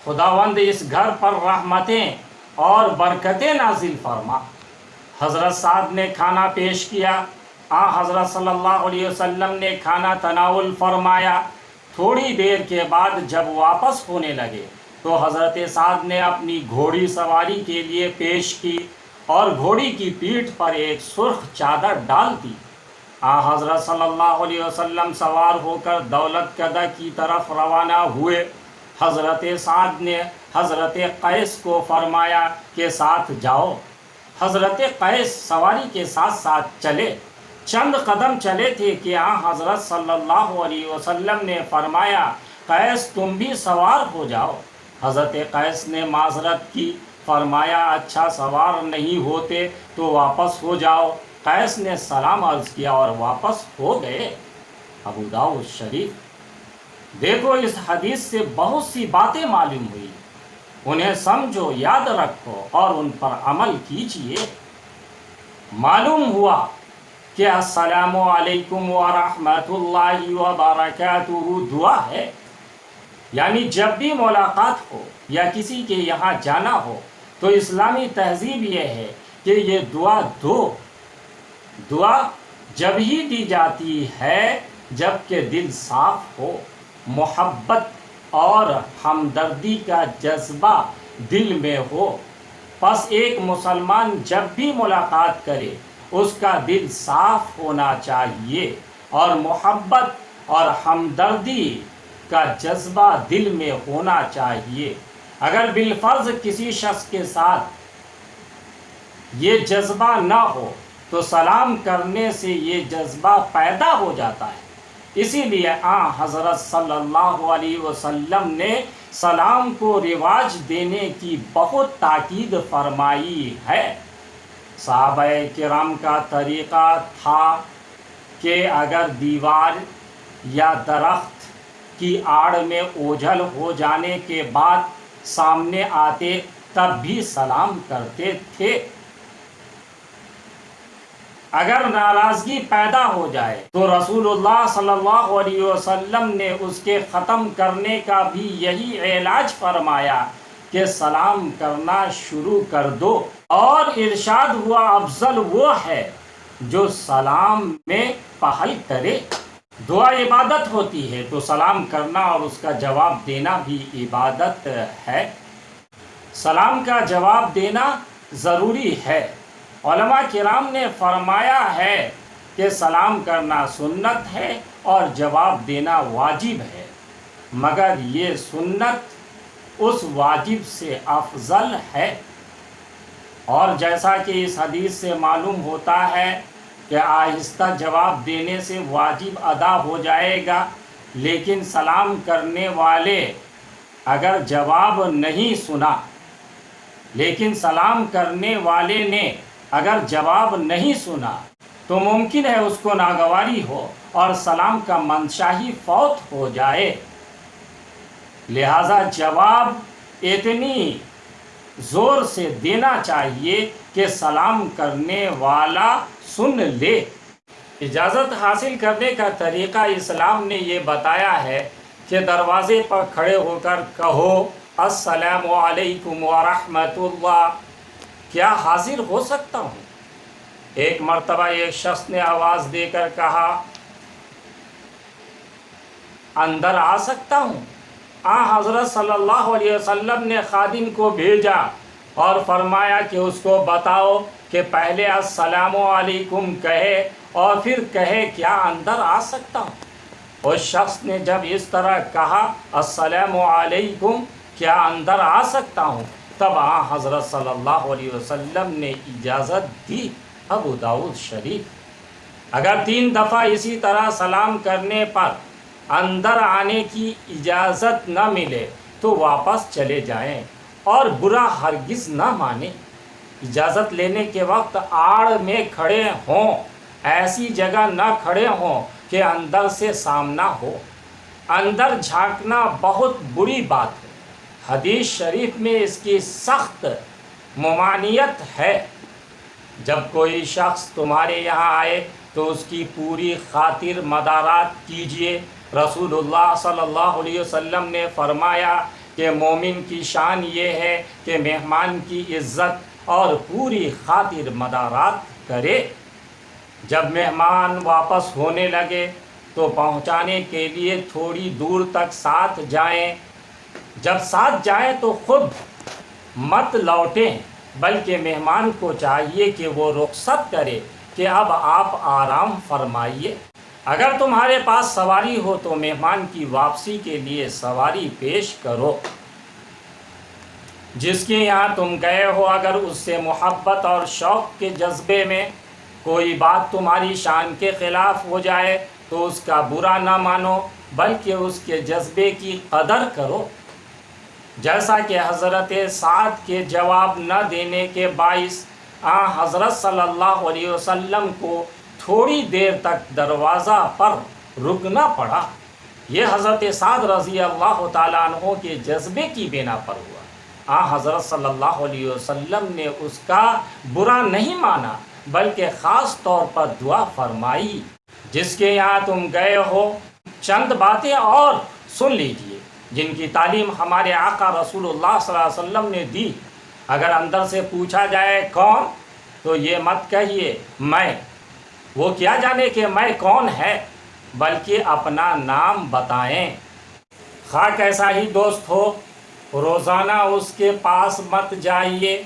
خداوند اس گھر پر رحمتیں اور برکتیں نازل فرما۔ حضرت سعد نے کھانا پیش کیا، حضرت صلی اللہ علیہ وسلم نے کھانا تناول فرمایا۔ تھوڑی دیر کے بعد جب واپس ہونے لگے تو حضرت سعد نے اپنی گھوڑی سواری کے لیے پیش کی اور گھوڑی کی پیٹھ پر ایک سرخ چادر ڈال دی۔ حضرت صلی اللہ علیہ وسلم سوار ہو کر دولت کدہ کی طرف روانہ ہوئے۔ حضرت سعد نے حضرت قیس کو فرمایا کہ ساتھ جاؤ۔ حضرت قیس سواری کے ساتھ ساتھ چلے۔ چند قدم چلے تھے کہ حضرت صلی اللہ علیہ وسلم نے فرمایا، قیس تم بھی سوار ہو جاؤ۔ حضرت قیس نے معذرت کی، فرمایا اچھا سوار نہیں ہوتے تو واپس ہو جاؤ۔ قیس نے سلام عرض کیا اور واپس ہو گئے۔ ابو داؤد شریف۔ دیکھو اس حدیث سے بہت سی باتیں معلوم ہوئی، انہیں سمجھو، یاد رکھو اور ان پر عمل کیجیے۔ معلوم ہوا کہ السلام علیکم ورحمۃ اللہ وبرکاتہ دعا ہے، یعنی جب بھی ملاقات ہو یا کسی کے یہاں جانا ہو تو اسلامی تہذیب یہ ہے کہ یہ دعا دعا جب ہی دی جاتی ہے جب کہ دل صاف ہو، محبت اور ہمدردی کا جذبہ دل میں ہو۔ پس ایک مسلمان جب بھی ملاقات کرے اس کا دل صاف ہونا چاہیے اور محبت اور ہمدردی کا جذبہ دل میں ہونا چاہیے۔ اگر بالفرض کسی شخص کے ساتھ یہ جذبہ نہ ہو تو سلام کرنے سے یہ جذبہ پیدا ہو جاتا ہے۔ اسی لیے حضرت صلی اللہ علیہ وسلم نے سلام کو رواج دینے کی بہت تاکید فرمائی ہے۔ صحابہ کرام کا طریقہ تھا کہ اگر دیوار یا درخت کی آڑ میں اوجھل ہو جانے کے بعد سامنے آتے تب بھی سلام کرتے تھے۔ اگر ناراضگی پیدا ہو جائے تو رسول اللہ صلی اللہ علیہ وسلم نے اس کے ختم کرنے کا بھی یہی علاج فرمایا کہ سلام کرنا شروع کر دو، اور ارشاد ہوا افضل وہ ہے جو سلام میں پہل کرے۔ دعا عبادت ہوتی ہے تو سلام کرنا اور اس کا جواب دینا بھی عبادت ہے۔ سلام کا جواب دینا ضروری ہے۔ علماء کرام نے فرمایا ہے کہ سلام کرنا سنت ہے اور جواب دینا واجب ہے، مگر یہ سنت اس واجب سے افضل ہے۔ اور جیسا کہ اس حدیث سے معلوم ہوتا ہے کہ آہستہ جواب دینے سے واجب ادا ہو جائے گا، لیکن سلام کرنے والے اگر جواب نہیں سنا، لیکن سلام کرنے والے نے اگر جواب نہیں سنا تو ممکن ہے اس کو ناگواری ہو اور سلام کا منشا ہی فوت ہو جائے۔ لہذا جواب اتنی زور سے دینا چاہیے کہ سلام کرنے والا سن لے۔ اجازت حاصل کرنے کا طریقہ اسلام نے یہ بتایا ہے کہ دروازے پر کھڑے ہو کر کہو السلام علیکم ورحمۃ اللہ۔ کیا حاضر ہو سکتا ہوں؟ ایک مرتبہ ایک شخص نے آواز دے کر کہا اندر آ سکتا ہوں؟ حضرت صلی اللہ علیہ وسلم نے خادم کو بھیجا اور فرمایا کہ اس کو بتاؤ کہ پہلے السلام علیکم کہے اور پھر کہے کیا اندر آ سکتا ہوں؟ اس شخص نے جب اس طرح کہا السلام علیکم کیا اندر آ سکتا ہوں، تب حضرت صلی اللہ علیہ وسلم نے اجازت دی۔ ابو داؤد شریف۔ اگر 3 دفعہ اسی طرح سلام کرنے پر اندر آنے کی اجازت نہ ملے تو واپس چلے جائیں اور برا ہرگز نہ مانیں۔ اجازت لینے کے وقت آڑ میں کھڑے ہوں، ایسی جگہ نہ کھڑے ہوں کہ اندر سے سامنا ہو۔ اندر جھانکنا بہت بری بات ہے، حدیث شریف میں اس کی سخت ممانعت ہے۔ جب کوئی شخص تمہارے یہاں آئے تو اس کی پوری خاطر مدارات کیجیے۔ رسول اللہ صلی اللہ علیہ وسلم نے فرمایا کہ مومن کی شان یہ ہے کہ مہمان کی عزت اور پوری خاطر مدارات کرے۔ جب مہمان واپس ہونے لگے تو پہنچانے کے لیے تھوڑی دور تک ساتھ جائیں۔ جب ساتھ جائیں تو خود مت لوٹیں، بلکہ مہمان کو چاہیے کہ وہ رخصت کرے کہ اب آپ آرام فرمائیے۔ اگر تمہارے پاس سواری ہو تو مہمان کی واپسی کے لیے سواری پیش کرو۔ جس کے یہاں تم گئے ہو اگر اس سے محبت اور شوق کے جذبے میں کوئی بات تمہاری شان کے خلاف ہو جائے تو اس کا برا نہ مانو، بلکہ اس کے جذبے کی قدر کرو۔ جیسا کہ حضرت سعد کے جواب نہ دینے کے باعث حضرت صلی اللہ علیہ وسلم کو تھوڑی دیر تک دروازہ پر رکنا پڑا۔ یہ حضرت سعد رضی اللہ تعالیٰ عنہ کے جذبے کی بنا پر ہوا۔ حضرت صلی اللہ علیہ وسلم نے اس کا برا نہیں مانا، بلکہ خاص طور پر دعا فرمائی۔ جس کے یہاں تم گئے ہو چند باتیں اور سن لیجئے جن کی تعلیم ہمارے آقا رسول اللہ صلی اللہ علیہ وسلم نے دی۔ اگر اندر سے پوچھا جائے کون، تو یہ مت کہیے میں، وہ کیا جانے کہ میں کون ہے، بلکہ اپنا نام بتائیں۔ خواہ کیسا ہی دوست ہو، روزانہ اس کے پاس مت جائیے،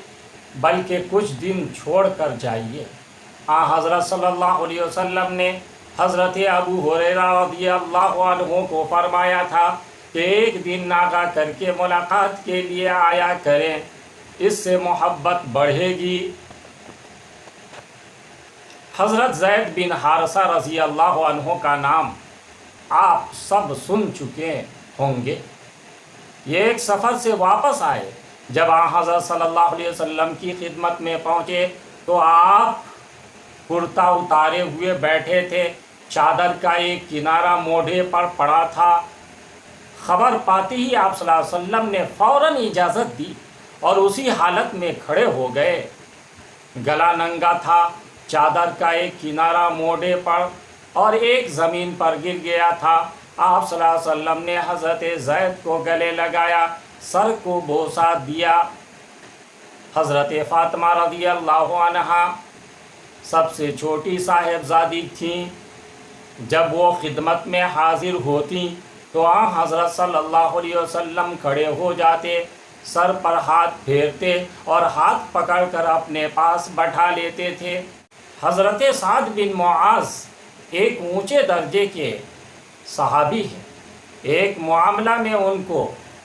بلکہ کچھ دن چھوڑ کر جائیے۔ حضرت صلی اللہ علیہ وسلم نے حضرت ابو ہریرہ رضی اللہ عنہ کو فرمایا تھا کہ ایک دن ناغہ کر کے ملاقات کے لیے آیا کریں، اس سے محبت بڑھے گی۔ حضرت زید بن حارثہ رضی اللہ عنہ کا نام آپ سب سن چکے ہوں گے۔ یہ ایک سفر سے واپس آئے۔ جب حضرت صلی اللہ علیہ وسلم کی خدمت میں پہنچے تو آپ کرتا اتارے ہوئے بیٹھے تھے، چادر کا ایک کنارہ موڈھے پر پڑا تھا۔ خبر پاتے ہی آپ صلی اللہ علیہ وسلم نے فوراً اجازت دی اور اسی حالت میں کھڑے ہو گئے۔ گلا ننگا تھا، چادر کا ایک کنارہ موڈھے پر اور ایک زمین پر گر گیا تھا۔ آپ صلی اللہ علیہ وسلم نے حضرت زید کو گلے لگایا، سر کو بوسہ دیا۔ حضرت فاطمہ رضی اللہ عنہا سب سے چھوٹی صاحبزادی تھیں۔ جب وہ خدمت میں حاضر ہوتی تو حضرت صلی اللہ علیہ وسلم کھڑے ہو جاتے، سر پر ہاتھ پھیرتے اور ہاتھ پکڑ کر اپنے پاس بٹھا لیتے تھے۔ حضرت سعد بن معاذ ایک اونچے درجے کے صحابی ہیں۔ ایک معاملہ میں ان کو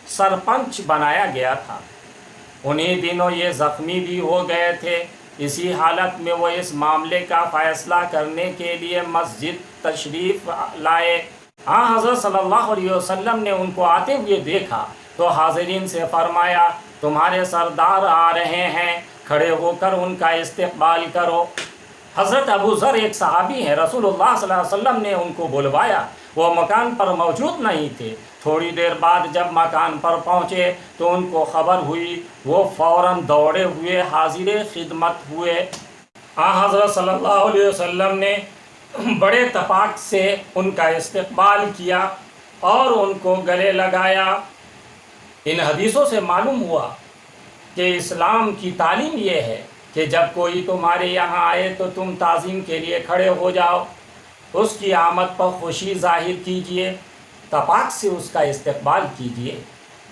سرپنچ بنایا گیا تھا۔ انہی دنوں یہ زخمی بھی ہو گئے تھے۔ اسی حالت میں وہ اس معاملے کا فیصلہ کرنے کے لیے مسجد تشریف لائے۔ حضرت صلی اللہ علیہ وسلم نے ان کو آتے ہوئے دیکھا تو حاضرین سے فرمایا تمہارے سردار آ رہے ہیں، کھڑے ہو کر ان کا استقبال کرو۔ حضرت ابو ذر ایک صحابی ہیں، رسول اللہ صلی اللہ علیہ وسلم نے ان کو بلوایا، وہ مکان پر موجود نہیں تھے۔ تھوڑی دیر بعد جب مکان پر پہنچے تو ان کو خبر ہوئی، وہ فوراً دوڑے ہوئے حاضر خدمت ہوئے۔ حضرت صلی اللہ علیہ وسلم نے بڑے تپاک سے ان کا استقبال کیا اور ان کو گلے لگایا۔ ان حدیثوں سے معلوم ہوا کہ اسلام کی تعلیم یہ ہے کہ جب کوئی تمہارے یہاں آئے تو تم تعظیم کے لیے کھڑے ہو جاؤ، اس کی آمد پر خوشی ظاہر کیجیے، تپاک سے اس کا استقبال کیجیے۔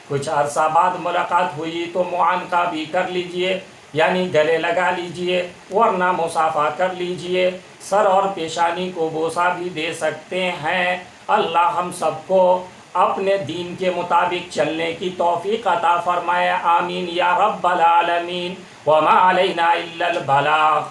کچھ عرصہ بعد ملاقات ہوئی تو معانقہ بھی کر لیجیے، یعنی گلے لگا لیجیے، ورنہ مصافحہ کر لیجیے، سر اور پیشانی کو بوسہ بھی دے سکتے ہیں۔ اللہ ہم سب کو اپنے دین کے مطابق چلنے کی توفیق عطا فرمائے، آمین یا رب العالمین۔ وما علینا الا البلاغ۔